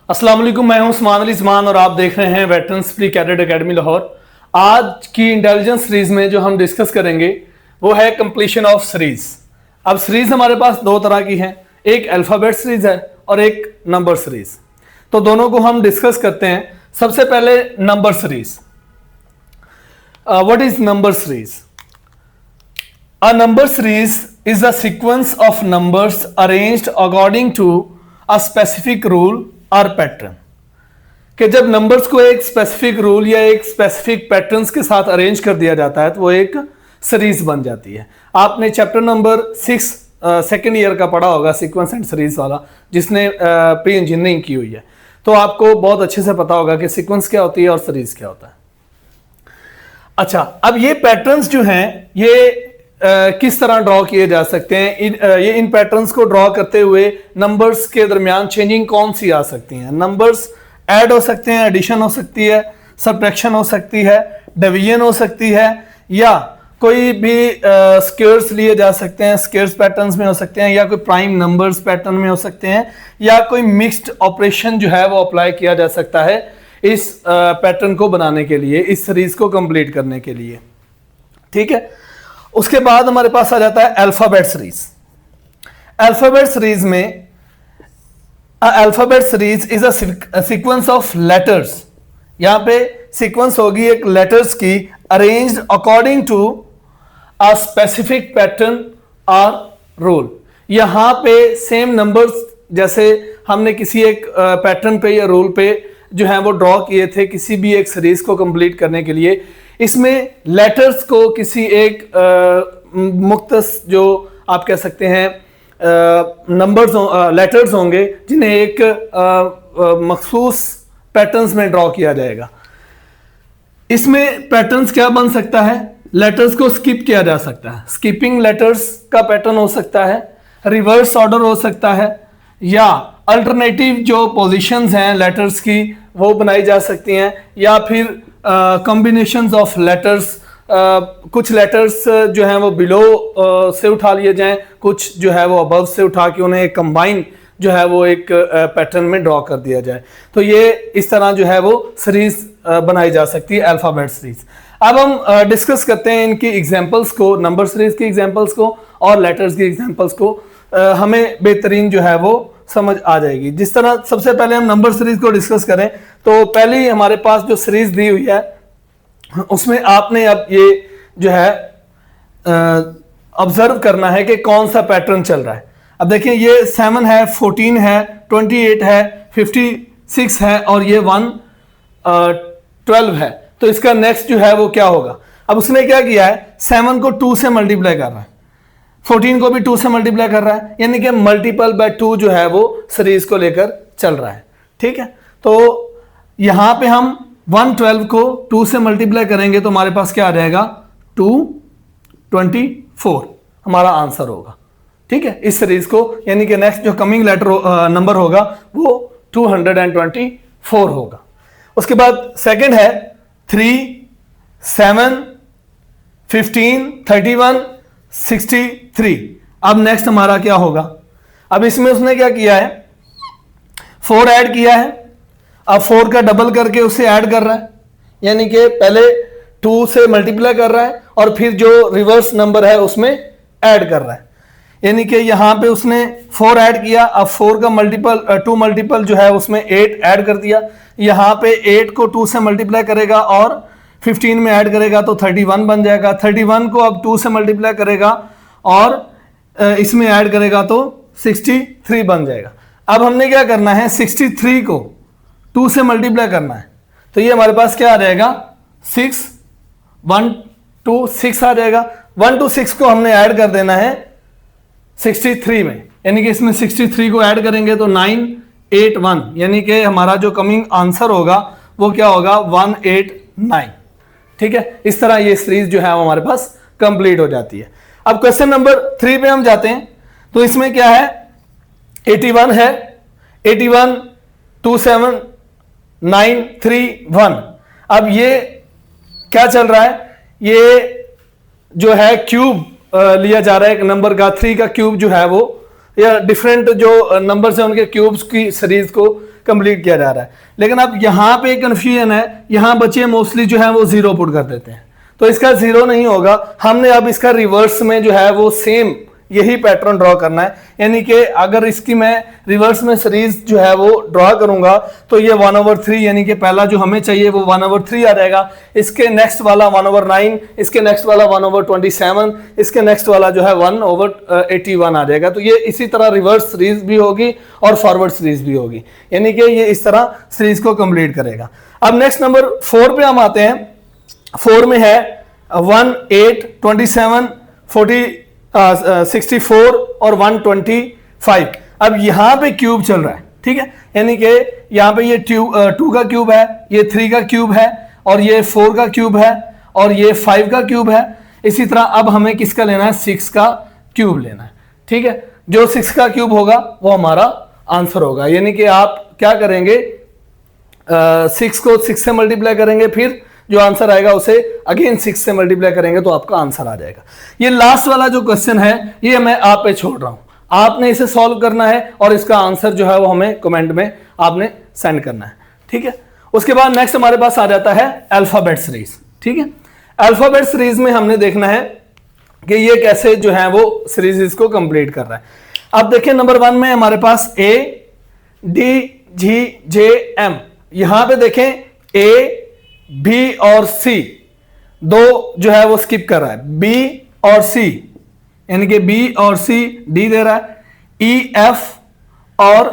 अस्सलाम वालेकुम, मैं हूं उस्मान अली ज़मान और आप देख रहे हैं veterans pre cadet academy Lahore. आज की इंटेलिजेंस सीरीज में जो हम डिस्कस करेंगे वो है कंप्लीशन ऑफ सीरीज। अब सीरीज हमारे पास दो तरह की हैं, एक अल्फ़ाबेट सीरीज है और एक नंबर सीरीज। तो दोनों को हम डिस्कस करते हैं। सबसे पहले number series. What is number series? A number series is a sequence of numbers arranged according to a specific rule or pattern। कि जब नंबर्स को एक स्पेसिफिक रूल या एक स्पेसिफिक पैटर्न्स के साथ अरेंज कर दिया जाता है तो वो एक सीरीज बन जाती है। आपने चैप्टर नंबर 6 सेकेंड ईयर का पढ़ा होगा, सीक्वेंस एंड सीरीज वाला, जिसने प्री इंजीनियरिंग की हुई है, तो आपको बहुत अच्छे से पता होगा कि सीक्वेंस क्या होती है और सीरीज क्या होता है। अच्छा, अब ये पैटर्न्स जो हैं ये किस तरह ड्रॉ किए जा सकते हैं? ये इन पैटर्न्स को ड्रॉ करते हुए नंबर्स के दरमियान चेंजिंग कौन सी आ सकती हैं? नंबर्स ऐड हो सकते हैं, एडिशन हो सकती है, सब्ट्रैक्शन हो सकती है, डिवीजन हो सकती है, या कोई भी स्क्वेयर्स लिए जा सकते हैं, स्क्वेयर्स पैटर्न्स में हो सकते हैं, या कोई प्राइम नंबर्स पैटर्न में हो सकते हैं, या कोई मिक्स्ड ऑपरेशन जो है वो अप्लाई किया जा सकता है इस पैटर्न को बनाने के लिए, इस सीरीज को कंप्लीट करने के लिए। ठीक है, उसके बाद हमारे पास आ जाता है अल्फाबेट सीरीज। अल्फाबेट सीरीज में alphabet series is a sequence of letters. यहां पे सीक्वेंस होगी एक लेटर्स की, arranged according to a specific pattern और रूल। यहां पे सेम नंबर्स जैसे हमने किसी एक पैटर्न पे या रूल पे जो है वो ड्रॉ किए थे किसी भी एक सीरीज को कंप्लीट करने के लिए, इसमें लेटर्स को किसी एक मुख्तस जो आप कह सकते हैं नंबर्स लेटर्स होंगे जिन्हें एक मखसूस पैटर्न्स में ड्रॉ किया जाएगा। इसमें पैटर्न्स क्या बन सकता है? लेटर्स को स्किप किया जा सकता है, स्किपिंग लेटर्स का पैटर्न हो सकता है, रिवर्स ऑर्डर हो सकता है, या अल्टरनेटिव जो पोजीशंस हैं लेटर्स की वो बनाई जा सकती हैं, या फिर कॉम्बिनेशंस ऑफ लेटर्स। कुछ लेटर्स जो हैं वो बिलो से उठा लिए जाएं, कुछ जो है वो अबव से उठा के उन्हें एक कंबाइन जो है वो एक पैटर्न में ड्रॉ कर दिया जाए। तो ये इस तरह जो है वो सीरीज बनाई जा सकती है, अल्फाबेट सीरीज। अब हम डिस्कस करते हैं इनकी एग्जांपल्स को, नंबर सीरीज की एग्जांपल्स को और लेटर्स की एग्जांपल्स को। हमें बेहतरीन जो है वो समझ आ जाएगी। जिस तरह सबसे पहले हम नंबर सीरीज को डिस्कस करें तो पहले हमारे पास जो सीरीज दी हुई है उसमें आपने अब ये जो है ऑब्जर्व करना है कि कौन सा पैटर्न चल रहा है। अब देखिए, ये 7 है, 14 है, 28 है, 56 है और ये 112 है। तो इसका नेक्स्ट जो है वो क्या होगा? अब उसने क्या किया है, 7 को 2 से मल्टीप्लाई कर रहा है, 14 को भी 2 से मल्टीप्लाई कर रहा है, यानी कि मल्टीपल बाय 2 जो है वो सीरीज को लेकर चल रहा है। ठीक है, तो यहां पे हम 112 को 2 से मल्टीप्लाई करेंगे तो हमारे पास क्या आ जाएगा? 224 हमारा आंसर होगा। ठीक है, इस सीरीज को, यानी कि नेक्स्ट जो कमिंग लेटर नंबर होगा वो 224 होगा। उसके बाद सेकंड है 3, 7, 15, 31, 63। अब नेक्स्ट हमारा क्या होगा? अब इसमें उसने क्या किया है, 4 ऐड किया है, अब 4 का डबल करके उसे ऐड कर रहा है, यानी कि पहले 2 से मल्टीप्लाई कर रहा है और फिर जो रिवर्स नंबर है उसमें ऐड कर रहा है। यानी कि यहां पे उसने 4 ऐड किया, अब 4 का मल्टीपल 2 मल्टीपल जो है उसमें 8 ऐड कर दिया। यहां पे 8 को 2 से मल्टीप्लाई करेगा और 15 में ऐड करेगा तो 31 बन जाएगा। 31 को अब 2 से मल्टीप्लाई करेगा और इसमें ऐड करेगा तो 63 बन जाएगा। अब हमने क्या करना है, 63 को 2 से मल्टीप्लाई करना है, तो ये हमारे पास क्या आ जाएगा, 6, 1 2 6 आ जाएगा। 1 to 6 को हमने ऐड कर देना है 63 में, यानी कि इसमें 63 को ऐड करेंगे तो 981, यानी कि हमारा जो कमिंग आंसर होगा वो क्या होगा, 189। ठीक है, इस तरह ये सीरीज जो है वो हमारे पास कंप्लीट हो जाती है। अब क्वेश्चन नंबर 3 पे हम जाते हैं, तो इसमें क्या है, 81 है, 81 27 9 3 1। अब ये क्या चल रहा है, ये जो है क्यूब लिया जा रहा है एक नंबर का, 3 का क्यूब जो है वो, या डिफरेंट जो नंबर्स हैं उनके क्यूब्स की सीरीज को कंप्लीट किया जा रहा है। लेकिन अब यहाँ पे कंफ्यूजन है, यहाँ बच्चे मोस्टली जो है वो जीरो पुट कर देते हैं, तो इसका जीरो नहीं होगा। हमने अब इसका रिवर्स में जो है वो सेम यही पैटर्न ड्रॉ करना है, यानी कि अगर इसकी मैं रिवर्स में सीरीज जो है वो ड्रॉ करूंगा तो ये 1/3 यानी कि पहला जो हमें चाहिए वो 1/3 आ जाएगा, इसके नेक्स्ट वाला 1/9, इसके नेक्स्ट वाला 1/27, इसके नेक्स्ट वाला जो है 1/81 आ जाएगा। तो ये इसी तरह रिवर्स सीरीज भी होगी और फॉरवर्ड सीरीज भी होगी, यानी कि ये इस तरह सीरीज को कंप्लीट करेगा। अब नेक्स्ट नंबर 4 पे हम आते हैं। 4 में है 1, 8, 27, 40, 64 और 125। अब यहां पे क्यूब चल रहा है, ठीक है, यानी कि यहां पे ये 2 का क्यूब है, ये 3 का क्यूब है, और ये 4 का क्यूब है, और ये 5 का क्यूब है। इसी तरह अब हमें किसका लेना है, 6 का क्यूब लेना है, ठीक है। जो 6 का क्यूब होगा वो हमारा आंसर होगा, यानी कि आप क्या करेंगे, 6 को 6 से मल्टीप्लाई करेंगे, फिर जो आंसर आएगा उसे अगेन 6 से मल्टीप्लाई करेंगे तो आपका आंसर आ जाएगा। ये लास्ट वाला जो क्वेश्चन है ये मैं आप पे छोड़ रहा हूं, आपने इसे सॉल्व करना है और इसका आंसर जो है वो हमें कमेंट में आपने सेंड करना है, ठीक है। उसके बाद नेक्स्ट हमारे पास आ जाता है अल्फाबेट सीरीज, ठीक है। अल्फाबेट सीरीज में हमने देखना है कि ये कैसे जो है वो सीरीज इसको कंप्लीट कर रहा है। अब देखिए नंबर 1 में हमारे पास A, D, G, J, M, यहां पे देखें A, B और C दो जो है वो स्किप कर रहा है, B और C, यानी कि B और C D दे रहा है, E, F और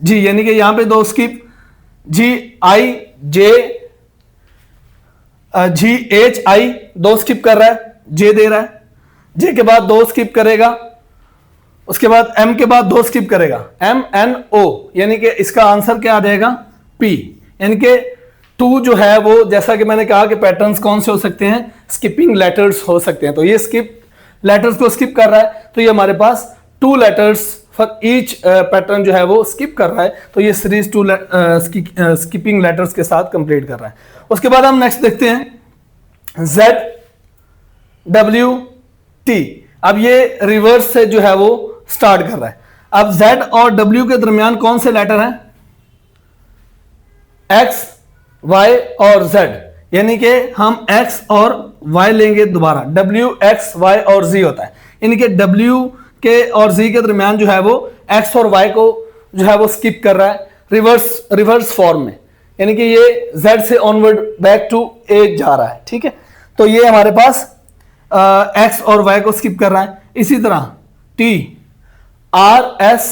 G, यानी कि यहां पे दो skip, G, I, J, G, H, I दो स्किप कर रहा है, J दे रहा है, J के बाद दो स्किप करेगा, उसके बाद M के बाद दो स्किप करेगा, M, N, O, यानी कि इसका आंसर क्या आ जाएगा, P, यानी कि 2 जो है वो, जैसा कि मैंने कहा कि पैटर्न्स कौन से हो सकते हैं, स्किपिंग लेटर्स हो सकते हैं, तो ये स्किप लेटर्स को स्किप कर रहा है, तो ये हमारे पास 2 लेटर्स फॉर ईच पैटर्न जो है वो स्किप कर रहा है, तो ये सीरीज 2 स्किपिंग लेटर्स के साथ कंप्लीट कर रहा है। उसके बाद हम नेक्स्ट देखते हैं Z, W, T। अब ये रिवर्स से जो है वो स्टार्ट कर रहा है। अब Z और W के दरमियान कौन से लेटर हैं, X, Y और Z, यानी कि हम X और Y लेंगे दोबारा, W, X, Y और Z होता है, यानी कि W के और Z के दरमियान जो है वो X और Y को जो है वो स्किप कर रहा है रिवर्स फॉर्म में, यानी कि ये Z से ऑनवर्ड बैक टू A जा रहा है, ठीक है। तो ये हमारे पास X और Y को स्किप कर रहा है। इसी तरह T, R, S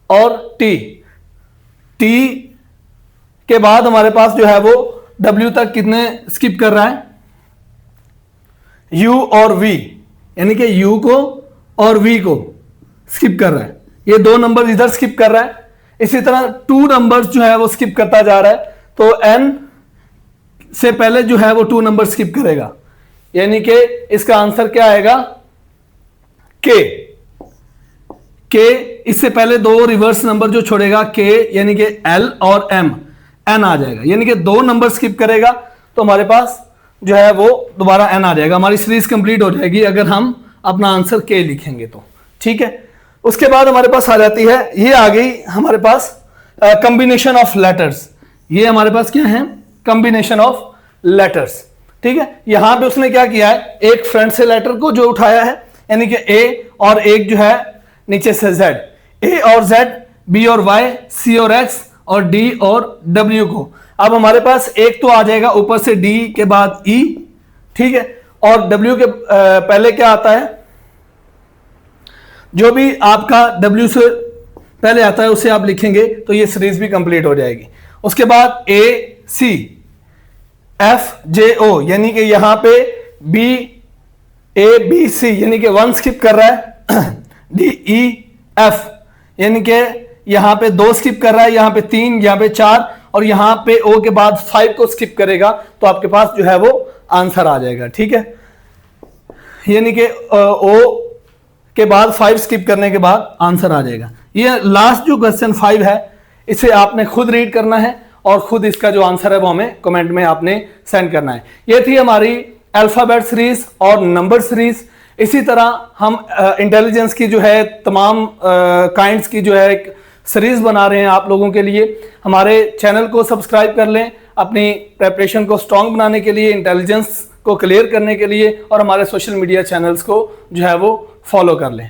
और T के बाद हमारे पास जो है वो W तक कितने स्किप कर रहा है, U और V, यानी कि U को और V को स्किप कर रहा है, ये 2 नंबर इधर स्किप कर रहा है। इसी तरह 2 नंबर्स जो है वो स्किप करता जा रहा है, तो N से पहले जो है वो 2 नंबर स्किप करेगा, यानी कि इसका आंसर क्या आएगा, K। इससे पहले 2 रिवर्स नंबर जो छोड़ेगा K, यानी कि L और M, N आ जाएगा, यानी कि 2 नंबर स्किप करेगा तो हमारे पास जो है वो दोबारा N आ जाएगा। हमारी सीरीज कंप्लीट हो जाएगी अगर हम अपना आंसर K लिखेंगे तो, ठीक है। उसके बाद हमारे पास आ जाती है, ये आ गई हमारे पास कॉम्बिनेशन ऑफ लेटर्स। ये हमारे पास क्या है, कॉम्बिनेशन ऑफ लेटर्स, ठीक है। यहां पे उसने क्या किया है, एक फ्रंट से लेटर को जो उठाया है, यानी कि A और एक जो है नीचे से Z, A और Z, B और Y, C और X और D और W को। अब हमारे पास एक तो आ जाएगा ऊपर से D के बाद E, ठीक है, और W के पहले क्या आता है, जो भी आपका W से पहले आता है उसे आप लिखेंगे तो ये सीरीज भी कंप्लीट हो जाएगी। उसके बाद A, C, F, J, O, यानी कि यहां पे B, A, B, C, यानी कि 1 स्किप कर रहा है, D, E, F, यानी कि यहां पे 2 स्किप कर रहा है, यहां पे 3, यहां पे 4 और यहां पे O के बाद 5 को स्किप करेगा तो आपके पास जो है वो आंसर आ जाएगा, ठीक है। यानी कि O के बाद 5 स्किप करने के बाद आंसर आ जाएगा। ये लास्ट जो क्वेश्चन 5 है इसे आपने खुद रीड करना है और खुद इसका जो आंसर है वो हमें कमेंट में आपने सेंड करना है। ये थी हमारी अल्फाबेट सीरीज और नंबर सीरीज। इसी तरह हम इंटेलिजेंस की जो है तमाम काइंड्स की जो है सीरीज बना रहे हैं आप लोगों के लिए। हमारे चैनल को सब्सक्राइब कर लें अपनी प्रेपरेशन को स्ट्रांग बनाने के लिए, इंटेलिजेंस को क्लियर करने के लिए, और हमारे सोशल मीडिया चैनल्स को जो है वो फॉलो कर लें।